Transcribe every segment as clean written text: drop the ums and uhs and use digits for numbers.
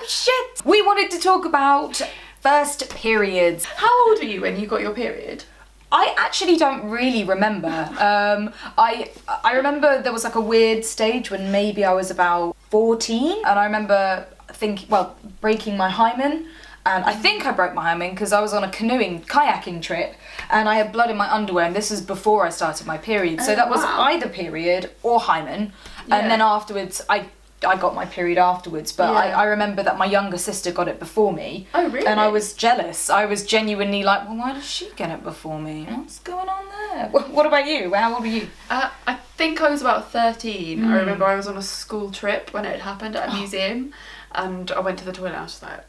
Oh shit! We wanted to talk about first periods. How old were you when you got your period? I actually don't really remember. I remember there was like a weird stage when maybe I was about 14, and I remember breaking my hymen. And I think I broke my hymen because I was on a kayaking trip, and I had blood in my underwear, and this is before I started my period. So that was either period or hymen. Yeah. And then afterwards, I got my period afterwards, but I remember that my younger sister got it before me. Oh, really? And I was jealous. I was genuinely like, well, why did she get it before me? What's going on there? What about you? How old were you? I think I was about 13. I remember I was on a school trip when it happened at a museum, and I went to the toilet and I was just like,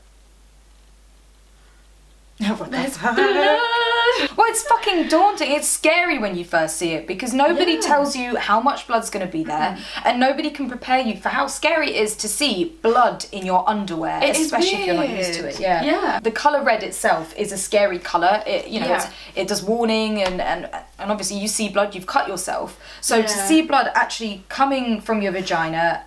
there's blood. Well, it's fucking daunting. It's scary when you first see it because nobody tells you how much blood's going to be there, and nobody can prepare you for how scary it is to see blood in your underwear, especially if you're not used to it. Yeah. The colour red itself is a scary colour. It does warning, and obviously you see blood, you've cut yourself. So to see blood actually coming from your vagina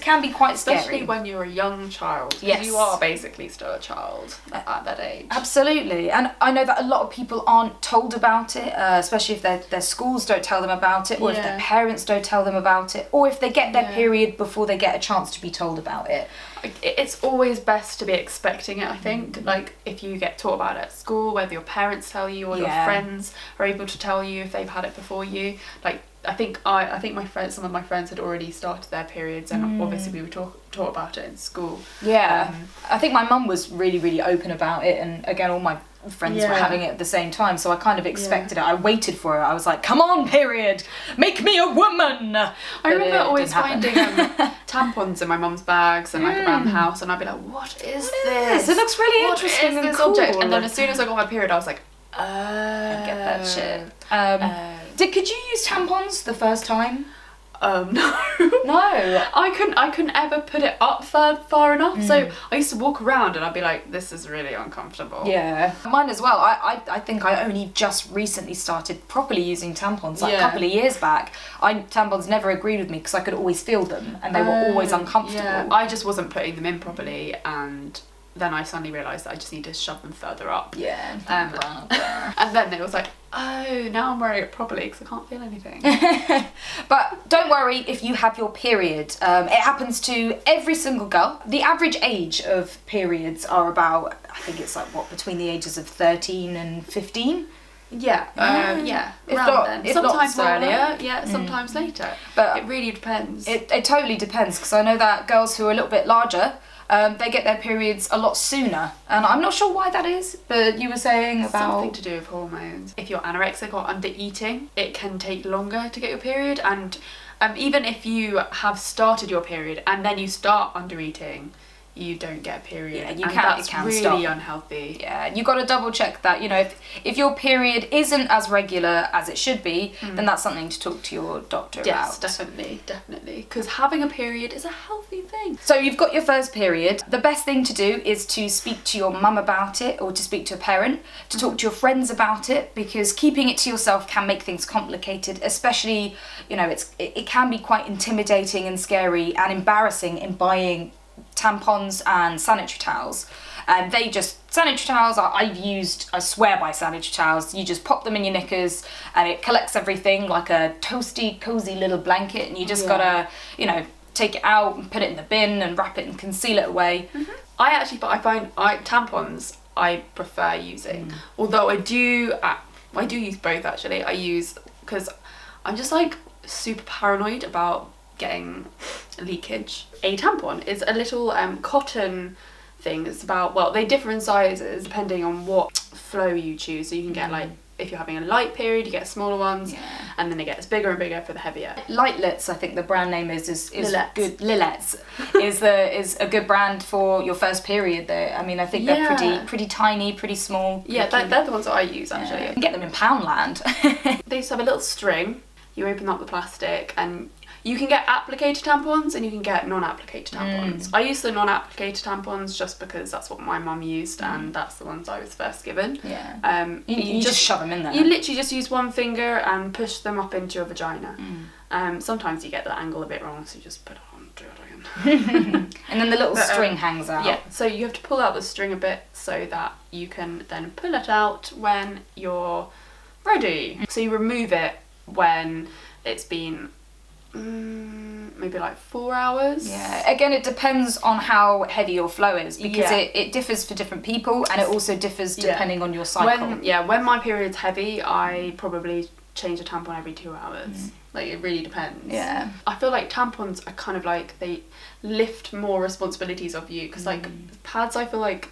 can be quite scary. Especially when you're a young child. Yes. You are basically still a child at that age. Absolutely. And I know that a lot of people aren't told about it, especially if their schools don't tell them about it, or if their parents don't tell them about it, or if they get their period before they get a chance to be told about it. It's always best to be expecting it, I think. Like, if you get taught about it at school, whether your parents tell you or your friends are able to tell you if they've had it before you. Like, I think some of my friends had already started their periods, and obviously we were taught about it in school. Yeah. I think my mum was really, really open about it, and again, all my friends were having it at the same time, so I kind of expected it. I waited for it. I was like, come on, period, make me a woman. I remember always finding tampons in my mum's bags and like around the house, and I'd be like, what is this? It looks really interesting and cool. Object? And then as soon as I got my period, I was like, I get that shit. Could you use tampons the first time? No. No. I couldn't ever put it up far enough. So I used to walk around and I'd be like, this is really uncomfortable. Yeah. Mine as well. I think I only just recently started properly using tampons, like a couple of years back. Tampons never agreed with me because I could always feel them and they were always uncomfortable. Yeah. I just wasn't putting them in properly, and then I suddenly realised that I just need to shove them further up. Yeah. And then it was like, oh, now I'm wearing it properly because I can't feel anything. But don't worry if you have your period. It happens to every single girl. The average age of periods are about, I think it's like, between the ages of 13 and 15? Yeah. If not sometimes earlier. Sometimes later. But it really depends. It totally depends, because I know that girls who are a little bit larger, they get their periods a lot sooner, and I'm not sure why that is, but you were saying about something to do with hormones. If you're anorexic or under eating, it can take longer to get your period, and even if you have started your period and then you start under eating, you don't get a period. Yeah, it can really stop. Unhealthy. Yeah, you got to double check that. You know, if your period isn't as regular as it should be, then that's something to talk to your doctor about. Yes, definitely. Because having a period is a healthy thing. So you've got your first period. The best thing to do is to speak to your mum about it, or to speak to a parent, to talk to your friends about it, because keeping it to yourself can make things complicated, especially, you know, it can be quite intimidating and scary and embarrassing in buying tampons and sanitary towels. And sanitary towels, I swear by sanitary towels. You just pop them in your knickers and it collects everything like a toasty, cozy little blanket, and you just gotta, you know, take it out and put it in the bin and wrap it and conceal it away. I find tampons I prefer using, although I do use both actually. Because I'm just like super paranoid about getting leakage. A tampon is a little cotton thing. It's about, they differ in sizes depending on what flow you choose. So you can get like, if you're having a light period, you get smaller ones, and then it gets bigger and bigger for the heavier. Lightlets, I think the brand name is Lillettes. good. Lillettes is a good brand for your first period though. I mean, I think they're pretty tiny, pretty small. Yeah, they're the ones that I use actually. You can get them in Poundland. They just have a little string. You open up the plastic and You can get applicator tampons and you can get non-applicator tampons. I use the non-applicator tampons just because that's what my mum used and that's the ones I was first given. Yeah. You just shove them in there. You literally just use one finger and push them up into your vagina. Sometimes you get the angle a bit wrong, so you just put it on, do it again. And then the little string hangs out. Yeah, so you have to pull out the string a bit so that you can then pull it out when you're ready. So you remove it when it's been maybe like 4 hours. Yeah, again, it depends on how heavy your flow is because it differs for different people and it also differs depending on your cycle. When my period's heavy, I probably change a tampon every 2 hours. Like, it really depends. Yeah. I feel like tampons are kind of like, they lift more responsibilities off you because like pads, I feel like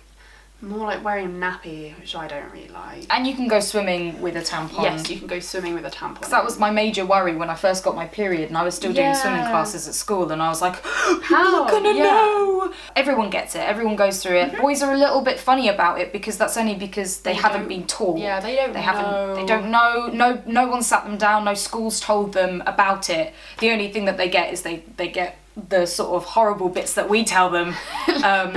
more like wearing a nappy, which I don't really like. And you can go swimming with a tampon. Yes, you can go swimming with a tampon. Because that was my major worry when I first got my period and I was still doing swimming classes at school and I was like, how? People are gonna know. Everyone gets it, everyone goes through it. Boys are a little bit funny about it because that's only because they haven't been taught. Yeah, they don't know. They don't know. No one sat them down, no schools told them about it. The only thing that they get is they get the sort of horrible bits that we tell them. Blood!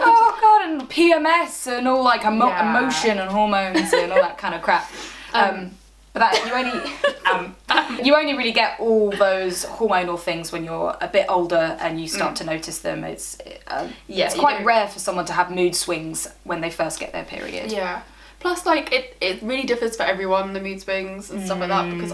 Oh god, and PMS and all like emotion and hormones and all that kind of crap. But that you only really get all those hormonal things when you're a bit older and you start to notice them. It's quite rare for someone to have mood swings when they first get their period. Yeah. Plus, like, it really differs for everyone, the mood swings and stuff like that, because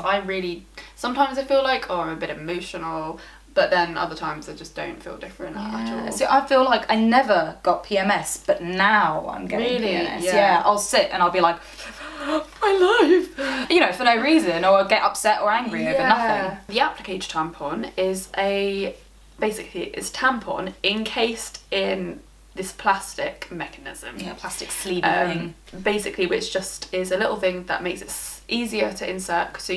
sometimes I feel like, I'm a bit emotional, but then other times I just don't feel different at all. So I feel like I never got PMS, but now I'm getting PMS. Yeah, I'll sit and I'll be like, my life, for no reason, or I'll get upset or angry over nothing. The applicator tampon is basically it's tampon encased in this plastic mechanism. Yeah, plastic sleevey thing. Basically, which just is a little thing that makes it easier to insert. So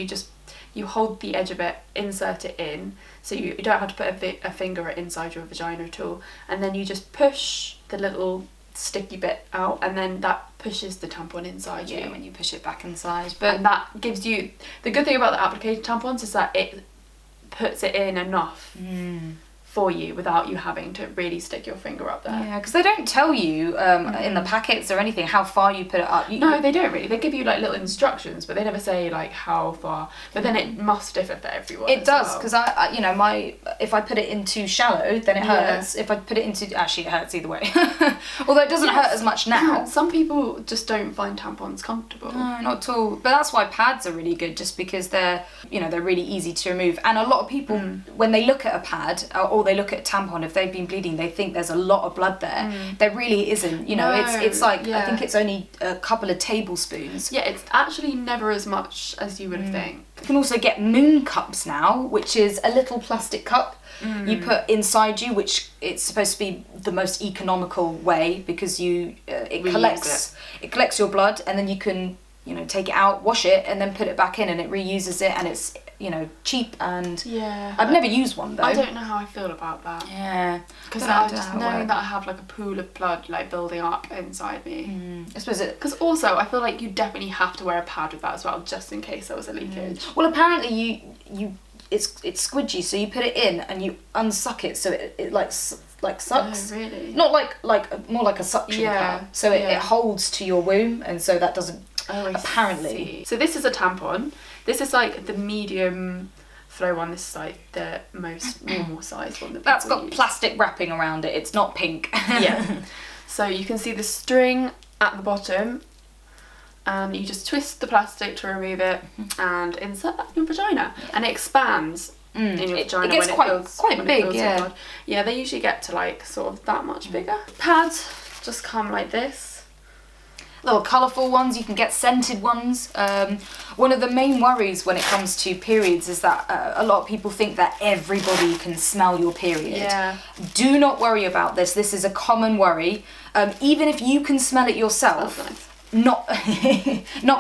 you hold the edge of it, insert it in, so you don't have to put a finger inside your vagina at all, and then you just push the little sticky bit out, and then that pushes the tampon inside you. When you push it back inside. And that gives you, the good thing about the applicator tampons is that it puts it in enough for you without you having to really stick your finger up there. Yeah, because they don't tell you in the packets or anything how far you put it up. No, they don't really. They give you like little instructions, but they never say like how far. But then it must differ for everyone. It does, because if I put it in too shallow, then it hurts. If I put it into, actually it hurts either way. Although it doesn't hurt as much now. Some people just don't find tampons comfortable. No, not at all. But that's why pads are really good, just because they're really easy to remove. And a lot of people, when they look at a pad or they look at a tampon, if they've been bleeding, they think there's a lot of blood there. There really isn't. It's like, I think it's only a couple of tablespoons. Yeah, it's actually never as much as you would think. You can also get moon cups now, which is a little plastic cup you put inside you, which it's supposed to be the most economical way because it collects your blood, and then you can take it out, wash it, and then put it back in, and it reuses it, and it's cheap. And I've never used one though. I don't know how I feel about that. Yeah, because I just know that I have like a pool of blood like building up inside me. I suppose because also I feel like you definitely have to wear a pad with that as well, just in case there was a leakage. Well, apparently it's squidgy, so you put it in and you unsuck it, so it like sucks. Oh, really? Not like more like a suction cup. So it holds to your womb, and so that doesn't. Apparently. So this is a tampon. This is like the medium flow one. This is like the most normal size one. That's got plastic wrapping around it. It's not pink. Yeah. So you can see the string at the bottom, and you just twist the plastic to remove it and insert that in your vagina, and it expands in your vagina. It gets quite big. Yeah, they usually get to like sort of that much bigger. Pads just come like this. Little colourful ones, you can get scented ones. One of the main worries when it comes to periods is that a lot of people think that everybody can smell your period. Yeah. Do not worry about this. This is a common worry. Even if you can smell it yourself, not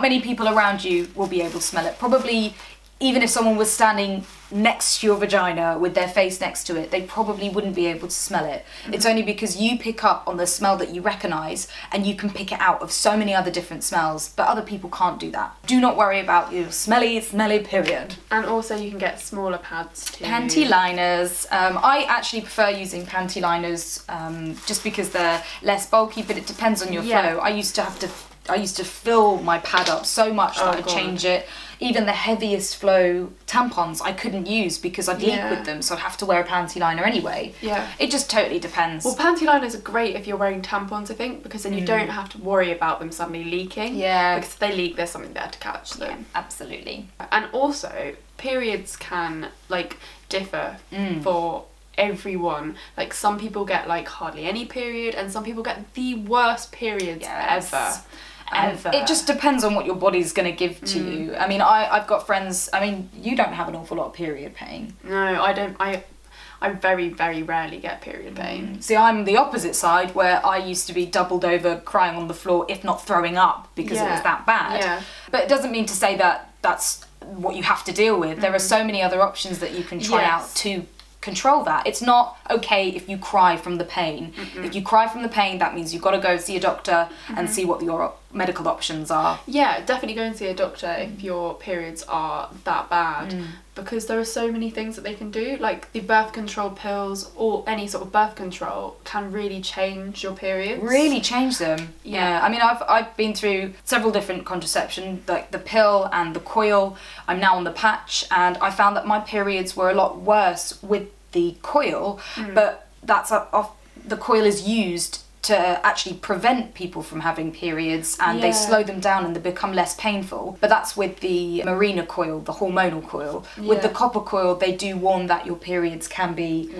many people around you will be able to smell it. Probably even if someone was standing next to your vagina with their face next to it, they probably wouldn't be able to smell it. It's only because you pick up on the smell that you recognise, and you can pick it out of so many other different smells, but other people can't do that. Do not worry about your smelly period. And also you can get smaller pads too. Panty liners. I actually prefer using panty liners just because they're less bulky, but it depends on your flow. I used to fill my pad up so much that I'd change it. Even the heaviest flow tampons I couldn't use because I'd leak with them, so I'd have to wear a panty liner anyway. Yeah. It just totally depends. Well, panty liners are great if you're wearing tampons, I think, because then you don't have to worry about them suddenly leaking. Yeah. Because if they leak, there's something there to catch them. Yeah, absolutely. And also, periods can, like, differ for everyone. Like, some people get, like, hardly any period, and some people get the worst periods ever. It just depends on what your body's going to give to you. I mean, I've got friends, I mean, you don't have an awful lot of period pain. No, I don't. I very, very rarely get period pain. See, I'm the opposite side, where I used to be doubled over crying on the floor, if not throwing up, because it was that bad. Yeah. But it doesn't mean to say that that's what you have to deal with. There are so many other options that you can try out to control that. It's not okay if you cry from the pain. If you cry from the pain, that means you've got to go see a doctor and see what your medical options are. Yeah, definitely go and see a doctor if your periods are that bad, because there are so many things that they can do. Like the birth control pills or any sort of birth control can really change your periods. Really change them. Yeah. I mean, I've been through several different contraception, like the pill and the coil. I'm now on the patch, and I found that my periods were a lot worse with the coil, but that's the coil is used to actually prevent people from having periods, and they slow them down and they become less painful. But that's with the Mirena coil, the hormonal coil. With the copper coil, they do warn that your periods can be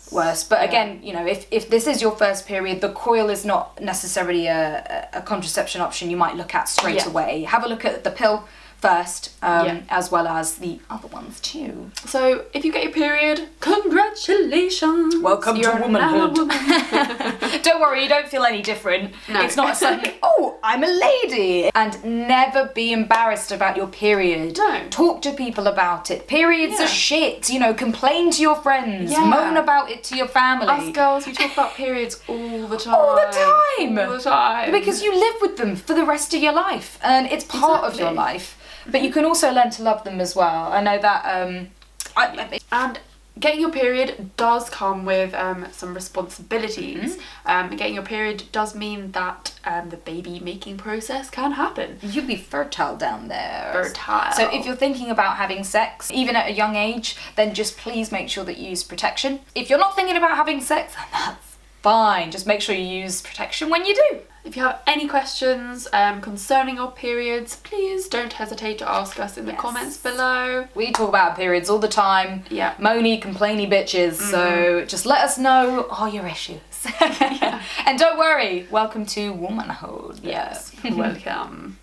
worse. But again, you know, if this is your first period, the coil is not necessarily a contraception option you might look at straight away. Have a look at the pill first, as well as the other ones too. So if you get your period, congratulations! Welcome to womanhood. Don't worry, you don't feel any different. No. It's not a sudden, oh, I'm a lady. And never be embarrassed about your period. No. Talk to people about it. Periods are shit. You know, complain to your friends. Moan about it to your family. Us girls, we talk about periods all the time. All the time. All the time. Because you live with them for the rest of your life, and it's part of your life. But you can also learn to love them as well. I know that. And getting your period does come with some responsibilities. Getting your period does mean that the baby making process can happen. You'll be fertile down there. Fertile. So if you're thinking about having sex, even at a young age, then just please make sure that you use protection. If you're not thinking about having sex, then that's fine. Just make sure you use protection when you do. If you have any questions concerning your periods, please don't hesitate to ask us in the comments below. We talk about periods all the time. Yeah. Moany, complainy bitches. So just let us know all your issues. And don't worry, welcome to womanhood. Yes, welcome.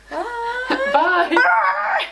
Bye. Bye.